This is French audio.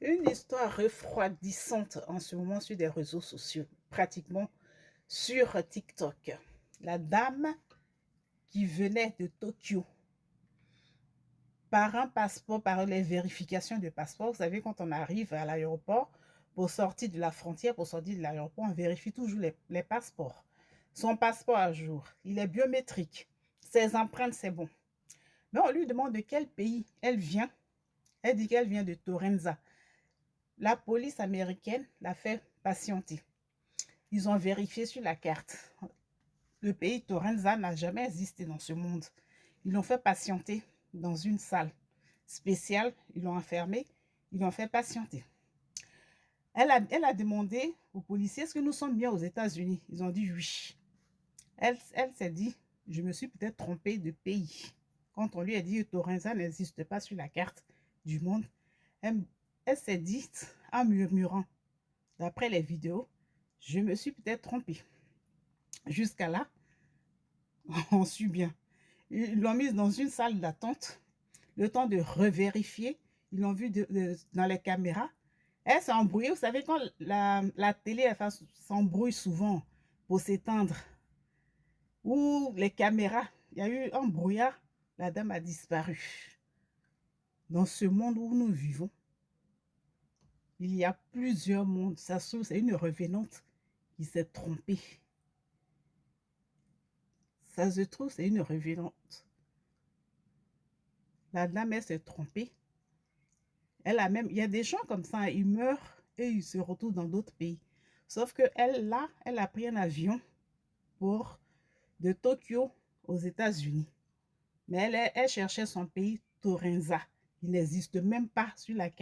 Une histoire refroidissante en ce moment sur des réseaux sociaux, pratiquement sur TikTok. La dame qui venait de Tokyo par un passeport, par les vérifications de passeport. Vous savez, quand on arrive à l'aéroport, pour sortir de la frontière, pour sortir de l'aéroport, on vérifie toujours les passeports. Son passeport à jour, il est biométrique. Ses empreintes, c'est bon. Mais on lui demande de quel pays elle vient. Elle dit qu'elle vient de Torenza. La police américaine l'a fait patienter. Ils ont vérifié sur la carte. Le pays Torenza n'a jamais existé dans ce monde. Ils l'ont fait patienter dans une salle spéciale. Ils l'ont enfermé. Ils l'ont fait patienter. Elle a demandé aux policiers, est-ce que nous sommes bien aux États-Unis? Ils ont dit oui. Elle s'est dit, je me suis peut-être trompée de pays. Quand on lui a dit que Torenza n'existe pas sur la carte du monde, elle, elle s'est dit en murmurant, d'après les vidéos, je me suis peut-être trompée. Jusqu'à là, on suit bien. Ils l'ont mise dans une salle d'attente, le temps de revérifier. Ils l'ont vu dans les caméras. Elle s'est embrouillée. Vous savez, quand la télé s'embrouille souvent pour s'étendre, ou les caméras, il y a eu un brouillard, la dame a disparu. Dans ce monde où nous vivons, il y a plusieurs mondes. Ça se trouve, c'est une revenante qui s'est trompée. Ça se trouve, c'est une revenante. La dame, elle s'est trompée. Il y a des gens comme ça, ils meurent et ils se retrouvent dans d'autres pays. Sauf que elle, là, elle a pris un avion pour de Tokyo aux États-Unis. Mais elle cherchait son pays, Torenza. Il n'existe même pas sur la carte.